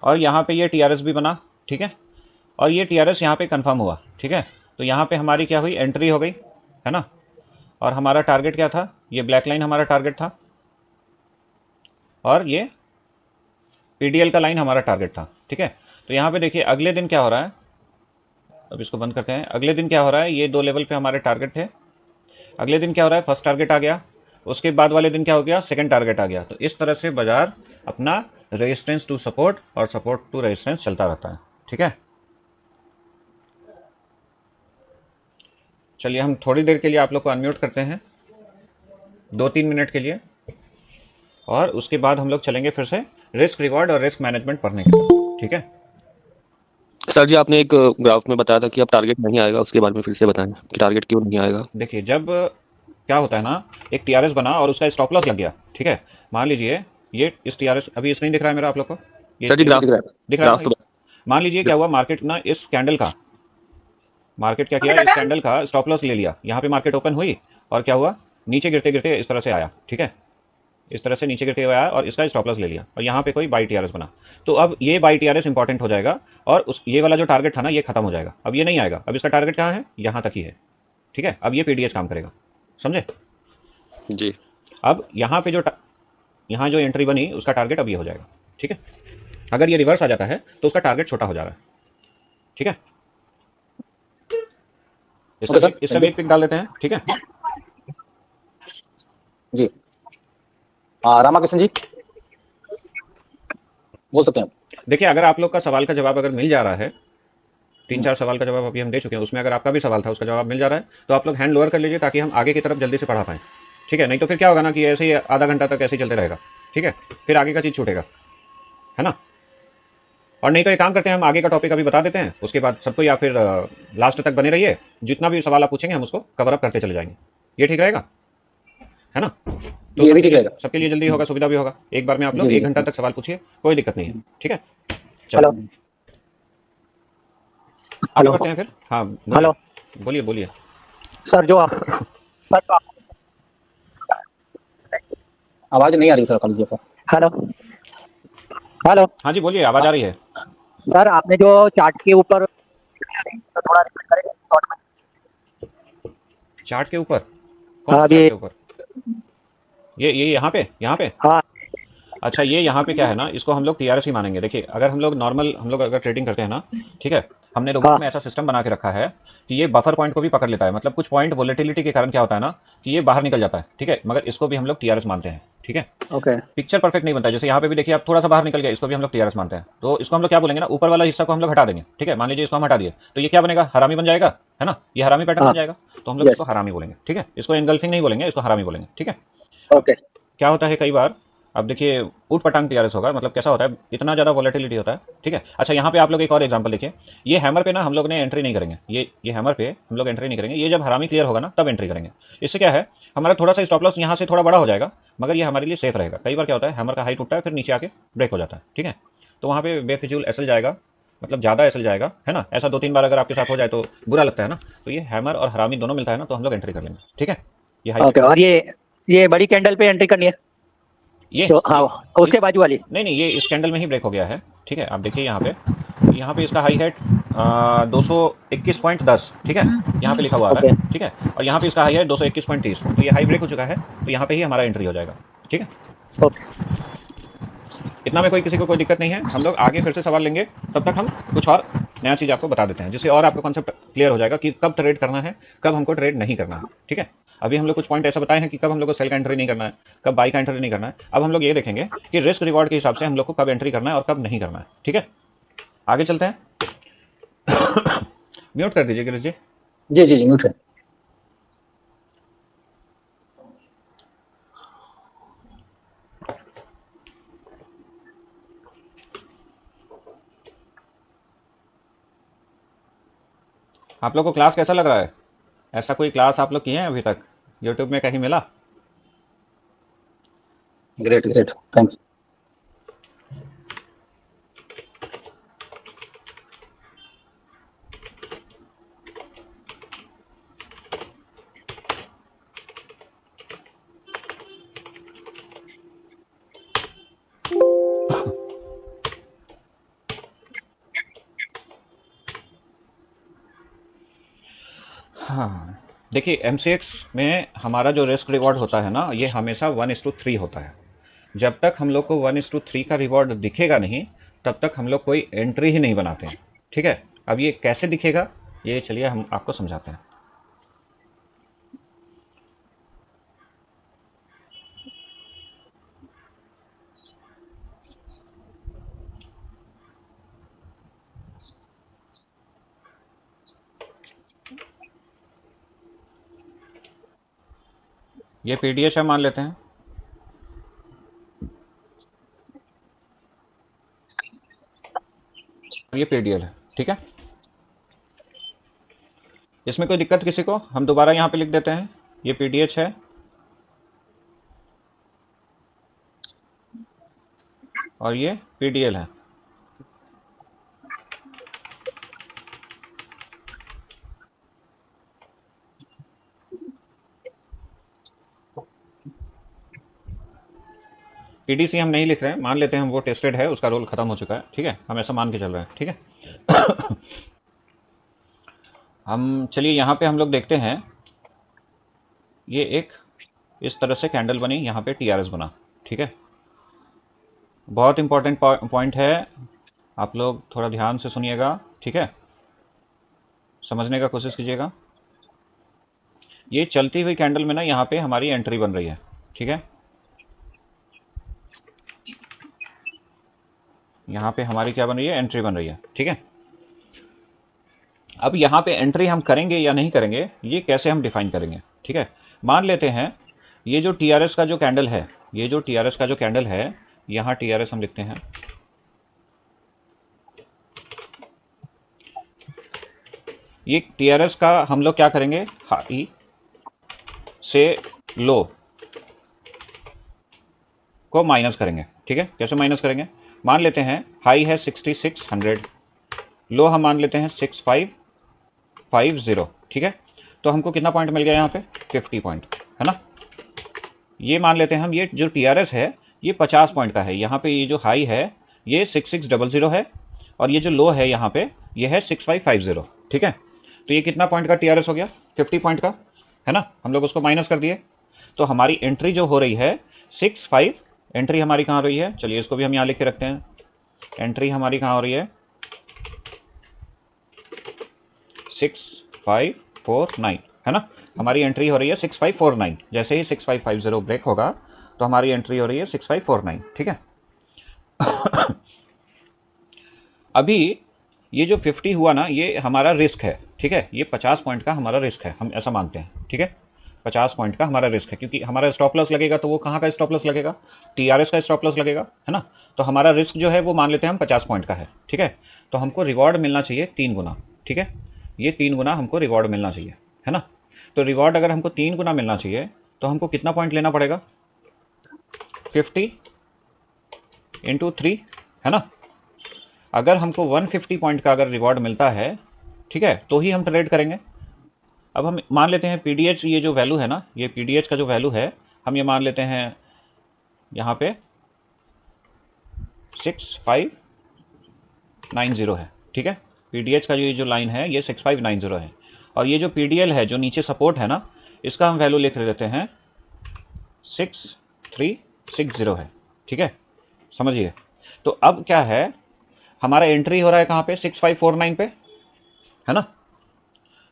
और यहाँ पे ये टीआरएस भी बना, ठीक है, और ये टीआरएस यहाँ पे कंफर्म हुआ, ठीक है। तो यहाँ पे हमारी क्या हुई, एंट्री हो गई, है ना, और हमारा टारगेट क्या था, ये ब्लैक लाइन हमारा टारगेट था और ये पीडीएल का लाइन हमारा टारगेट था, ठीक है। तो यहाँ पे देखिए अगले दिन क्या हो रहा है, अब इसको बंद करते हैं। अगले दिन क्या हो रहा है, ये दो लेवल पे हमारे टारगेट थे। अगले दिन क्या हो रहा है, फर्स्ट टारगेट आ गया, उसके बाद वाले दिन क्या हो गया, सेकंड टारगेट आ गया। तो इस तरह से बाजार अपना रेजिस्टेंस टू सपोर्ट और सपोर्ट टू रेजिस्टेंस चलता रहता है, ठीक है। चलिए हम थोड़ी देर के लिए आप लोग को अनम्यूट करते हैं, 2-3 मिनट के लिए, और उसके बाद हम लोग चलेंगे फिर से रिस्क रिवॉर्ड और रिस्क मैनेजमेंट पढ़ने की तरफ, ठीक है। सर जी, आपने एक ग्राफ में बताया था कि अब टारगेट नहीं आएगा, उसके बारे में फिर से बताएं कि टारगेट क्यों नहीं आएगा। देखिए जब क्या होता है ना, एक टीआरएस बना और उसका स्टॉप लॉस लग गया, ठीक है। मान लीजिए ये इस टीआरएस, अभी स्क्रीन दिख रहा है मेरा आप लोग को, ये सर जी ग्राफ दिख रहा है तो ना? मान लीजिए क्या हुआ, मार्केट ना इस कैंडल का, मार्केट क्या किया, इस कैंडल का स्टॉप लॉस ले लिया। यहाँ पे मार्केट ओपन हुई और क्या हुआ, नीचे गिरते गिरते इस तरह से आया, ठीक है, इस तरह से नीचे गिरते हुए आया और इसका स्टॉप लॉस ले लिया और यहाँ पे कोई बाई टीआरएस बना। तो अब ये बाई टीआरएस इंपॉर्टेंट हो जाएगा और उस ये वाला जो टारगेट था ना, ये खत्म हो जाएगा। अब ये नहीं आएगा, अब इसका टारगेट कहाँ है, यहाँ तक ही है, ठीक है। अब ये पीडीएच काम करेगा, समझे जी। अब यहाँ पे यहाँ जो एंट्री बनी उसका टारगेट अब ये हो जाएगा, ठीक है। अगर ये रिवर्स आ जाता है तो उसका टारगेट छोटा हो जा रहा है, ठीक है। इसका ओके सर, इसका थैंक भी यू एक पिक डाल देते हैं, ठीक है। जी। रामाकृष्ण जी बोल सकते हैं आप। देखिए, अगर आप लोग का सवाल का जवाब अगर मिल जा रहा है, 3-4 सवाल का जवाब अभी हम दे चुके हैं, उसमें अगर आपका भी सवाल था उसका जवाब मिल जा रहा है, तो आप लोग हैंड लोअर कर लीजिए ताकि हम आगे की तरफ जल्दी से पढ़ा पाएँ, ठीक है। नहीं तो फिर क्या होगा ना कि ऐसे ही आधा घंटा तक ऐसे ही चलते रहेगा, ठीक है। फिर आगे का चीज़ छूटेगा, है ना। और नहीं तो एक काम करते हैं, हम आगे का टॉपिक अभी बता देते हैं, उसके बाद सबको, या फिर लास्ट तक बने रहिए, जितना भी सवाल आप पूछेंगे हम उसको कवर अप करते चले जाएंगे। ये ठीक रहेगा, है ना। तो जी, ये भी ठीक रहेगा। सबके लिए जल्दी होगा, सुविधा भी होगा। एक बार में आप जी लोग जी 1 घंटा तक सवाल पूछिए, कोई दिक्कत नहीं है, ठीक है। हेलो चलो आगे हेलो बढ़ते हैं फिर। हाँ हेलो बोलिए बोलिए बोलिए। सर, जो आप सर जो आप आवाज नहीं आ रही सर, कर लीजिए सर। हेलो हेलो हाँ जी बोलिए, आवाज़ आ रही है। सर, आपने जो चार्ट के ऊपर तो थोड़ा रिपीट करेंगे शॉर्ट में। चार्ट के ऊपर? कौन हाँ सा चार्ट अभी। के ऊपर? ये यहाँ पे। हाँ अच्छा, ये यहाँ पे क्या है ना, इसको हम लोग टीआरएस ही मानेंगे। देखिए, अगर हम लोग नॉर्मल, हम लोग अगर ट्रेडिंग करते हैं ना, ठीक है, हमने रोबोट हाँ में ऐसा सिस्टम बना के रखा है कि ये बफर पॉइंट को भी पकड़ लेता है। मतलब कुछ पॉइंट वोलेटिलिटी के कारण क्या होता है ना कि ये बाहर निकल जाता है, ठीक है, मगर इसको भी हम लोग टीआरएस मानते हैं, ठीक है। ओके पिक्चर परफेक्ट नहीं बनता है, जैसे यहाँ पे भी देखिए आप थोड़ा सा बाहर निकल गया, इसको भी हम लोग टीआरएस मानते हैं। तो इसको हम लोग क्या बोलेंगे ना, ऊपर वाला हिस्सा को हम लोग हटा देंगे, ठीक है। मान लीजिए इसको हम हटा दिए, तो ये क्या बनेगा, हरामी बन जाएगा, है ना। ये हरामी पैटर्न हाँ बन जाएगा, तो हम लोग इसको यस हरामी बोलेंगे, ठीक है। इसको एनगल्फिंग नहीं बोलेंगे, इसको हरामी बोलेंगे, ठीक है। ओके क्या होता है कई बार, अब देखिए ऊट पटांग टीआरएस होगा, मतलब कैसा होता है, इतना ज़्यादा वॉलेटिलिटी होता है, ठीक है। अच्छा, यहाँ पे आप लोग एक और एग्जांपल देखिए, ये हैमर पे ना हम लोग ने एंट्री नहीं करेंगे, ये हैमर पे हम लोग एंट्री नहीं करेंगे, ये जब हरामी क्लियर होगा ना तब एंट्री करेंगे। इससे क्या है, हमारा थोड़ा सा स्टॉप लॉस यहाँ से थोड़ा बड़ा हो जाएगा, मगर ये हमारे लिए सेफ रहेगा। कई बार क्या होता है, हैमर का हाई टूटता है, फिर नीचे आके ब्रेक हो जाता है, ठीक है। तो वहाँ पे बेफिजूल एसएल जाएगा, मतलब ज़्यादा एसएल जाएगा, है ना। ऐसा 2-3 बार अगर आपके साथ हो जाए तो बुरा लगता है ना। तो ये हैमर और हरामी दोनों मिलता है ना, तो हम लोग एंट्री कर लेंगे, ठीक है। ये हाई ओके। और ये बड़ी कैंडल पे एंट्री करनी है ये जो, हाँ उसके इस बाजू वाली। नहीं नहीं, ये इस कैंडल में ही ब्रेक हो गया है, ठीक है। आप देखिए यहाँ पे इसका हाई है 221.10, ठीक है, यहाँ पे लिखा हुआ आ रहा ओके है, ठीक है। और यहाँ पे इसका हाई है 221.30, तो ये हाई ब्रेक हो चुका है, तो यहाँ पे ही हमारा एंट्री हो जाएगा, ठीक है। ओके इतना में किसी को कोई दिक्कत नहीं है। हम लोग आगे फिर से सवाल लेंगे, तब तक हम कुछ और नया चीज़ आपको बता देते हैं, जिससे और आपका कॉन्सेप्ट क्लियर हो जाएगा कि कब ट्रेड करना है, कब हमको ट्रेड नहीं करना है, ठीक है। अभी हम लोग कुछ पॉइंट ऐसा बताए हैं कि कब हम लोग को सेल का एंट्री नहीं करना है, कब बाई का एंट्री नहीं करना है। अब हम लोग ये देखेंगे कि रिस्क रिवॉर्ड के हिसाब से हम लोग को कब एंट्री करना है और कब नहीं करना है, ठीक है। आगे चलते हैं। म्यूट कर दीजिए गिरीश जी। जी जी जी म्यूट है। आप लोग को क्लास कैसा लग रहा है? ऐसा कोई क्लास आप लोग किए हैं अभी तक, यूट्यूब में कहीं मिला? Great great, thanks. हाँ, देखिए एमसीएक्स में हमारा जो रिस्क रिवॉर्ड होता है ना, ये हमेशा 1:3 होता है। जब तक हम लोग को 1:3 का रिवॉर्ड दिखेगा नहीं, तब तक हम लोग कोई एंट्री ही नहीं बनाते हैं, ठीक है। अब ये कैसे दिखेगा, ये चलिए हम आपको समझाते हैं। ये पीडीएच हम मान लेते हैं, और ये पीडीएल है, ठीक है। इसमें कोई दिक्कत किसी को, हम दोबारा यहाँ पे लिख देते हैं, ये पीडीएच है और ये पीडीएल है। पीडीसी हम नहीं लिख रहे हैं, मान लेते हैं हम वो टेस्टेड है, उसका रोल खत्म हो चुका है, ठीक है, हम ऐसा मान के चल रहे हैं, ठीक है। हम चलिए यहाँ पे हम लोग देखते हैं, ये एक इस तरह से कैंडल बनी, यहाँ पे टीआरएस बना, ठीक है। बहुत इंपॉर्टेंट पॉइंट है, आप लोग थोड़ा ध्यान से सुनिएगा, ठीक है, समझने का कोशिश कीजिएगा। ये चलती हुई कैंडल में ना यहाँ पे हमारी एंट्री बन रही है, ठीक है। यहाँ पे हमारी क्या बन रही है, एंट्री बन रही है, ठीक है। अब यहाँ पे एंट्री हम करेंगे या नहीं करेंगे, ये कैसे हम डिफाइन करेंगे, ठीक है। मान लेते हैं ये जो टीआरएस का जो कैंडल है, ये जो टीआरएस का जो कैंडल है, यहाँ टीआरएस हम लिखते हैं, ये टीआरएस का हम लोग क्या करेंगे, हाई से लो को माइनस करेंगे, ठीक है। कैसे माइनस करेंगे, मान लेते हैं हाई है 6600, लो हम मान लेते हैं 6550, ठीक है। तो हमको कितना पॉइंट मिल गया यहाँ पे, 50 पॉइंट, है ना। ये मान लेते हैं हम, ये जो टीआरएस है ये 50 पॉइंट का है। यहाँ पे ये जो हाई है ये 6600 है, और ये जो लो है यहाँ पे ये है 6550, ठीक है। तो ये कितना पॉइंट का टीआरएस हो गया, 50 पॉइंट का, है ना। हम लोग उसको माइनस कर दिए, तो हमारी एंट्री जो हो रही है 65, एंट्री हमारी कहाँ हो रही है, चलिए इसको भी हम यहाँ लिख के रखते हैं। एंट्री हमारी कहाँ हो रही है, 6549, है ना। हमारी एंट्री हो रही है 6549। जैसे ही 6550 ब्रेक होगा तो हमारी एंट्री हो रही है 6549, ठीक है। अभी ये जो 50 हुआ ना, ये हमारा रिस्क है, ठीक है। ये 50 पॉइंट का हमारा रिस्क है, हम ऐसा मानते हैं, ठीक है। 50 पॉइंट का हमारा रिस्क है, क्योंकि हमारा स्टॉप लॉस लगेगा, तो वो कहाँ का स्टॉप लॉस लगेगा, टीआरएस का स्टॉप लॉस लगेगा, है ना। तो हमारा रिस्क जो है वो मान लेते हैं हम 50 पॉइंट का है, ठीक है। तो हमको रिवॉर्ड मिलना चाहिए 3 गुना, ठीक है। ये 3 गुना हमको रिवॉर्ड मिलना चाहिए, है ना। तो रिवॉर्ड अगर हमको 3 गुना मिलना चाहिए तो हमको कितना पॉइंट लेना पड़ेगा, 50 × 3, है ना। अगर हमको 150 पॉइंट का अगर रिवॉर्ड मिलता है, ठीक है, तो ही हम ट्रेड करेंगे। अब हम मान लेते हैं पीडीएच, ये जो वैल्यू है ना, ये पीडीएच का जो वैल्यू है हम ये मान लेते हैं यहाँ पे 6590 है, ठीक है। पीडीएच का ये जो लाइन है ये 6590 है, और ये जो पीडीएल है जो नीचे सपोर्ट है ना, इसका हम वैल्यू लिख लेते हैं 6360 है, ठीक है। समझिए, तो अब क्या है, हमारा एंट्री हो रहा है कहाँ पे, 6549 पे, है ना।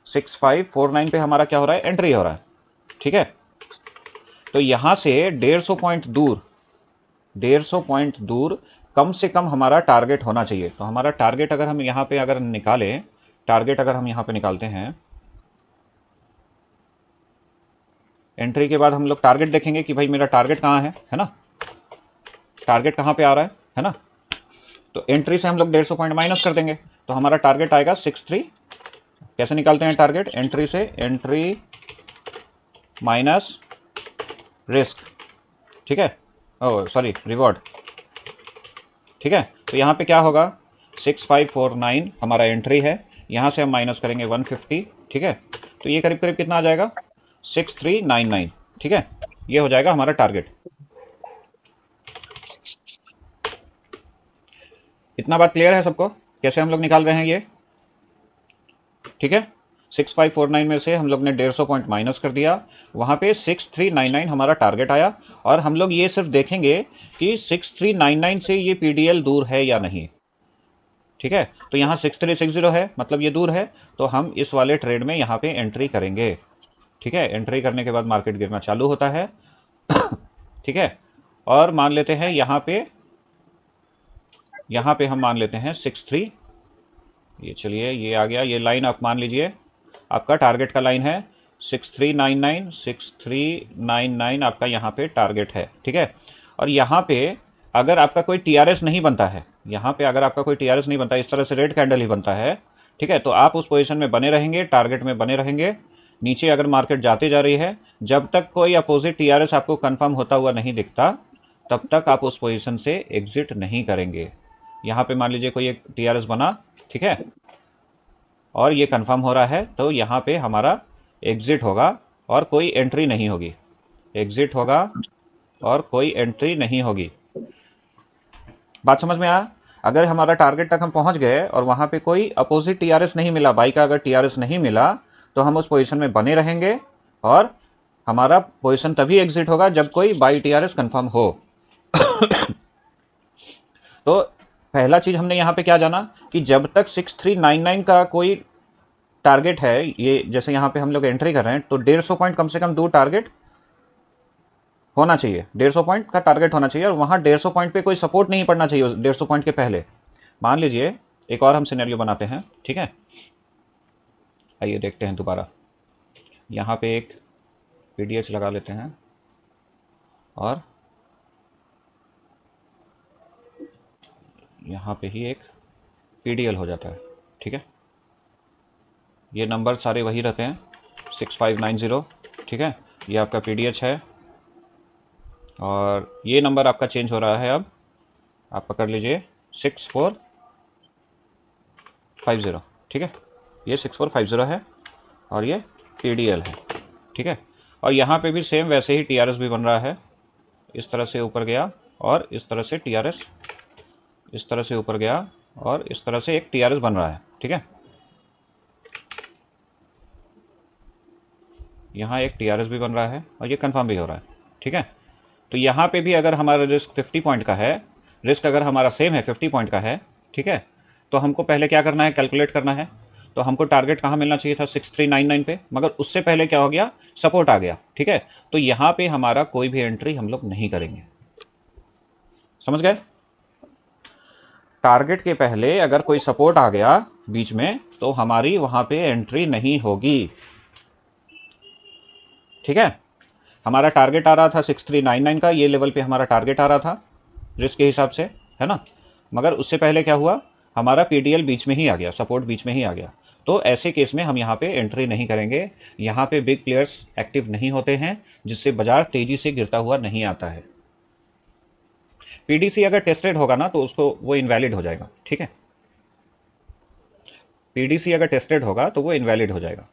6549 पे हमारा क्या हो रहा है, एंट्री हो रहा है, ठीक है। तो यहाँ से 150 पॉइंट दूर, 150 पॉइंट दूर कम से कम हमारा टारगेट होना चाहिए। तो हमारा टारगेट अगर हम यहाँ पे अगर निकालें, टारगेट अगर हम यहाँ पे निकालते हैं, एंट्री के बाद हम लोग टारगेट देखेंगे कि भाई मेरा टारगेट कहाँ है ना, टारगेट कहाँ पे आ रहा है ना। तो एंट्री से हम लोग 150 पॉइंट माइनस कर देंगे, तो हमारा टारगेट आएगा 63। कैसे निकालते हैं टारगेट, एंट्री से, एंट्री माइनस रिस्क, ठीक है, ओह सॉरी रिवॉर्ड, ठीक है। तो यहाँ पे क्या होगा, 6549 हमारा एंट्री है, यहाँ से हम माइनस करेंगे 150, ठीक है। तो ये करीब करीब कितना आ जाएगा, 6399, ठीक है। ये हो जाएगा हमारा टारगेट। इतना बात क्लियर है सबको, कैसे हम लोग निकाल रहे हैं ये, ठीक है। 6549 में से हम लोग ने 150 पॉइंट माइनस कर दिया, वहाँ पे 6399 हमारा टारगेट आया, और हम लोग ये सिर्फ देखेंगे कि 6399 से ये पीडीएल दूर है या नहीं, ठीक है। तो यहाँ 6360 है, मतलब ये दूर है, तो हम इस वाले ट्रेड में यहाँ पे एंट्री करेंगे, ठीक है। एंट्री करने के बाद मार्केट गिरना चालू होता है, ठीक है। और मान लेते हैं यहाँ पे हम मान लेते हैं 63, ये चलिए ये आ गया, ये लाइन आप मान लीजिए आपका टारगेट का लाइन है 6399, 6399 आपका यहाँ पे टारगेट है, ठीक है। और यहाँ पे अगर आपका कोई टीआरएस नहीं बनता है, यहाँ पे अगर आपका कोई टीआरएस नहीं बनता है, इस तरह से रेड कैंडल ही बनता है, ठीक है, तो आप उस पोजीशन में बने रहेंगे, टारगेट में बने रहेंगे। नीचे अगर मार्केट जाते जा रही है, जब तक कोई अपोजिट टीआरएस आपको कंफर्म होता हुआ नहीं दिखता, तब तक आप उस पोजीशन से एग्जिट नहीं करेंगे। यहाँ पे मान लीजिए कोई एक टीआरएस बना, ठीक है, और ये कंफर्म हो रहा है, तो यहाँ पे हमारा एग्जिट होगा और कोई एंट्री नहीं होगी, एग्जिट होगा और कोई एंट्री नहीं होगी। बात समझ में आया। अगर हमारा टारगेट तक हम पहुँच गए और वहाँ पे कोई अपोजिट टीआरएस नहीं मिला, बाई का अगर टीआरएस नहीं मिला, तो हम उस पोजीशन में बने रहेंगे, और हमारा पोजीशन तभी एग्जिट होगा जब कोई बाई टीआरएस कंफर्म हो। तो पहला चीज हमने यहाँ पे क्या जाना कि जब तक 6399 का कोई टारगेट है ये, जैसे यहाँ पे हम लोग एंट्री कर रहे हैं तो 150 पॉइंट कम से कम दूर टारगेट होना चाहिए, 150 पॉइंट का टारगेट होना चाहिए, और वहाँ 150 पॉइंट पे कोई सपोर्ट नहीं पड़ना चाहिए 150 पॉइंट के पहले। मान लीजिए एक और हम सिनेरियो बनाते हैं, ठीक है, आइए देखते हैं दोबारा। यहाँ पे एक PDH लगा लेते हैं और यहाँ पे ही एक PDL हो जाता है, ठीक है। ये नंबर सारे वही रहते हैं 6590, ठीक है, ये आपका PDH है, और ये नंबर आपका चेंज हो रहा है, अब आप पकड़ लीजिए 6450, ठीक है, ये 6450 है और ये PDL है, ठीक है। और यहाँ पे भी सेम वैसे ही TRS भी बन रहा है, इस तरह से ऊपर गया और इस तरह से TRS इस तरह से ऊपर गया और इस तरह से एक TRS बन रहा है, ठीक है। यहाँ एक TRS भी बन रहा है और ये कंफर्म भी हो रहा है, ठीक है। तो यहाँ पे भी अगर हमारा रिस्क 50 पॉइंट का है, रिस्क अगर हमारा सेम है 50 पॉइंट का है, ठीक है, तो हमको पहले क्या करना है, कैलकुलेट करना है। तो हमको टारगेट कहाँ मिलना चाहिए था, 6399 पे, मगर उससे पहले क्या हो गया, सपोर्ट आ गया, ठीक है। तो यहाँ पे हमारा कोई भी एंट्री हम लोग नहीं करेंगे, समझ गए। टारगेट के पहले अगर कोई सपोर्ट आ गया बीच में तो हमारी वहाँ पे एंट्री नहीं होगी, ठीक है। हमारा टारगेट आ रहा था 6399 का, ये लेवल पे हमारा टारगेट आ रहा था रिस्क के हिसाब से, है ना, मगर उससे पहले क्या हुआ, हमारा PDL बीच में ही आ गया, सपोर्ट बीच में ही आ गया। तो ऐसे केस में हम यहाँ पे एंट्री नहीं करेंगे। यहाँ पे बिग प्लेयर्स एक्टिव नहीं होते हैं, जिससे बाजार तेजी से गिरता हुआ नहीं आता है। PDC अगर टेस्टेड होगा ना तो उसको वो इनवैलिड हो जाएगा, ठीक है। PDC अगर टेस्टेड होगा तो वो इनवैलिड हो जाएगा।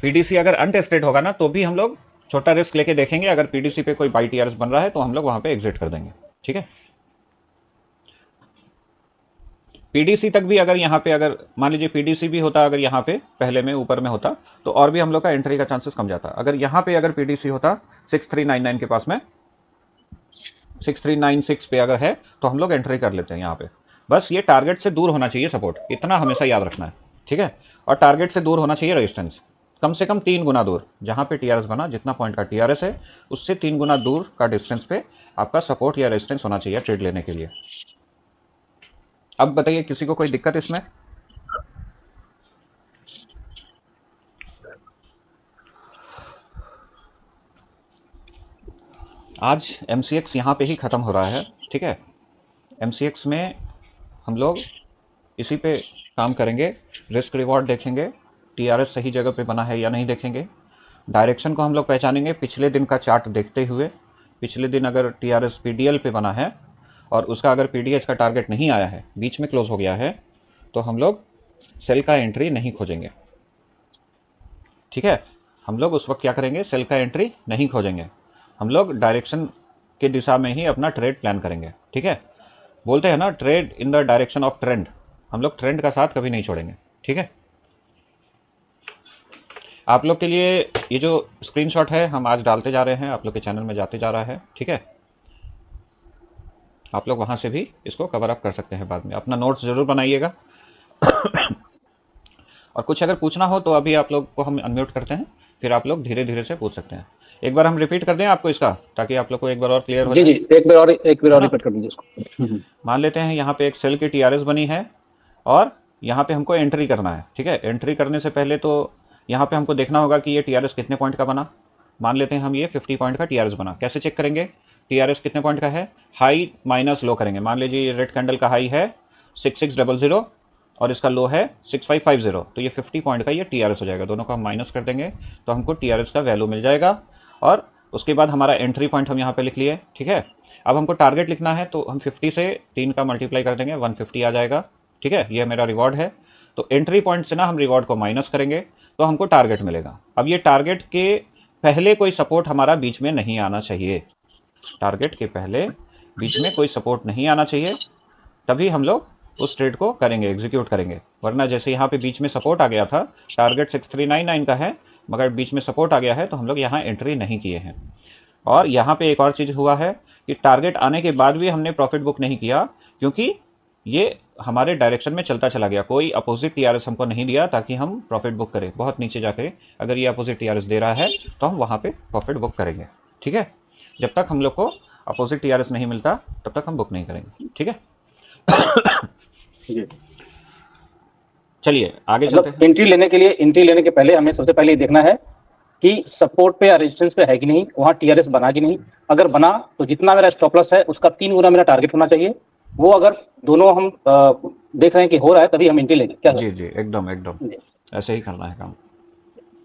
PDC अगर अनटेस्टेड होगा ना तो भी हम लोग छोटा रिस्क लेके देखेंगे, अगर PDC पे कोई बाई TRS बन रहा है तो हम लोग वहां पे एग्जिट कर देंगे, ठीक है। PDC तक भी अगर यहाँ पे, अगर मान लीजिए PDC भी होता, अगर यहाँ पे पहले में ऊपर में होता तो और भी हम लोग का एंट्री का चांसेस कम जाता। अगर यहाँ पे अगर PDC होता 6399 के पास में, 6396 पे अगर है तो हम लोग एंट्री कर लेते हैं यहाँ पे। बस ये टारगेट से दूर होना चाहिए सपोर्ट, इतना हमेशा याद रखना है, ठीक है। और टारगेट से दूर होना चाहिए रेजिस्टेंस, कम से कम 3 गुना दूर, जहाँ पे TRS बना, जितना पॉइंट का TRS है उससे 3 गुना दूर का डिस्टेंस पे आपका सपोर्ट या रेजिस्टेंस होना चाहिए ट्रेड लेने के लिए। अब बताइए किसी को कोई दिक्कत इसमें? आज MCX यहाँ पे ही ख़त्म हो रहा है, ठीक है। MCX में हम लोग इसी पे काम करेंगे, रिस्क रिवॉर्ड देखेंगे, TRS सही जगह पे बना है या नहीं देखेंगे, डायरेक्शन को हम लोग पहचानेंगे पिछले दिन का चार्ट देखते हुए। पिछले दिन अगर TRS PDL पे बना है और उसका अगर PDH का टारगेट नहीं आया है, बीच में क्लोज हो गया है, तो हम लोग सेल का एंट्री नहीं खोजेंगे, ठीक है। हम लोग उस वक्त क्या करेंगे, सेल का एंट्री नहीं खोजेंगे, हम लोग डायरेक्शन के दिशा में ही अपना ट्रेड प्लान करेंगे, ठीक है। बोलते हैं ना, trade in the direction of trend, हम लोग ट्रेंड का साथ कभी नहीं छोड़ेंगे, ठीक है। आप लोग के लिए ये जो स्क्रीनशॉट है हम आज डालते जा रहे हैं, आप लोग के चैनल में जाते जा रहा है, ठीक है। आप लोग वहाँ से भी इसको कवर अप कर सकते हैं बाद में, अपना नोट्स ज़रूर बनाइएगा। और कुछ अगर पूछना हो तो अभी आप लोग को हम अनम्यूट करते हैं, फिर आप लोग धीरे धीरे से पूछ सकते हैं। एक बार हम रिपीट कर दें आपको इसका, ताकि आप लोग को एक बार और क्लियर हो जाए। जी, एक बार और रिपीट कर दीजिए इसको। मान लेते हैं यहाँ पे एक सेल की TRS बनी है और यहाँ पे हमको एंट्री करना है, ठीक है। एंट्री करने से पहले तो यहाँ पे हमको देखना होगा कि ये TRS कितने पॉइंट का बना। मान लेते हैं हम ये 50 पॉइंट का TRS बना। कैसे चेक करेंगे TRS कितने पॉइंट का है? हाई माइनस लो करेंगे। मान लीजिए रेड कैंडल का हाई है 6600 और इसका लो है 6550, तो ये 50 पॉइंट का ये TRS हो जाएगा। दोनों को हम माइनस कर देंगे तो हमको TRS का वैल्यू मिल जाएगा। और उसके बाद हमारा एंट्री पॉइंट हम यहाँ पे लिख लिए, ठीक है। अब हमको टारगेट लिखना है तो हम 50 से 3 का मल्टीप्लाई कर देंगे, 150 आ जाएगा, ठीक है। ये मेरा रिवॉर्ड है। तो एंट्री पॉइंट से ना हम रिवॉर्ड को माइनस करेंगे तो हमको टारगेट मिलेगा। अब ये टारगेट के पहले कोई सपोर्ट हमारा बीच में नहीं आना चाहिए, टारगेट के पहले बीच में कोई सपोर्ट नहीं आना चाहिए, तभी हम लोग उस ट्रेड को करेंगे, एग्जीक्यूट करेंगे। वरना जैसे यहाँ पे बीच में सपोर्ट आ गया था, टारगेट 6399 का है मगर बीच में सपोर्ट आ गया है तो हम लोग यहाँ एंट्री नहीं किए हैं। और यहाँ पे एक और चीज़ हुआ है कि टारगेट आने के बाद भी हमने प्रॉफिट बुक नहीं किया, क्योंकि ये हमारे डायरेक्शन में चलता चला गया, कोई अपोजिट टीआरएस हमको नहीं दिया ताकि हम प्रॉफिट बुक करें। बहुत नीचे जाकर अगर ये अपोजिट टीआरएस दे रहा है तो हम वहाँ पे प्रॉफिट बुक करेंगे। ठीक है, जब तक हम लोग को अपोजिट टीआरएस नहीं मिलता तब तक हम बुक नहीं करेंगे। ठीक है, जी। चलिए आगे चलते मतलब हैं। एंट्री लेने के पहले हमें सबसे पहले ये देखना है कि सपोर्ट पे या रेजिस्टेंस पे है कि नहीं, वहाँ टीआरएस बना कि नहीं। अगर बना तो जितना मेरा स्टॉप लॉस है उसका 3 गुना मेरा टारगेट होना चाहिए। वो अगर दोनों हम देख रहे हैं कि हो रहा है तभी हम एंट्री लेंगे। क्या जी जी, एकदम एकदम जी। ऐसे ही करना है काम।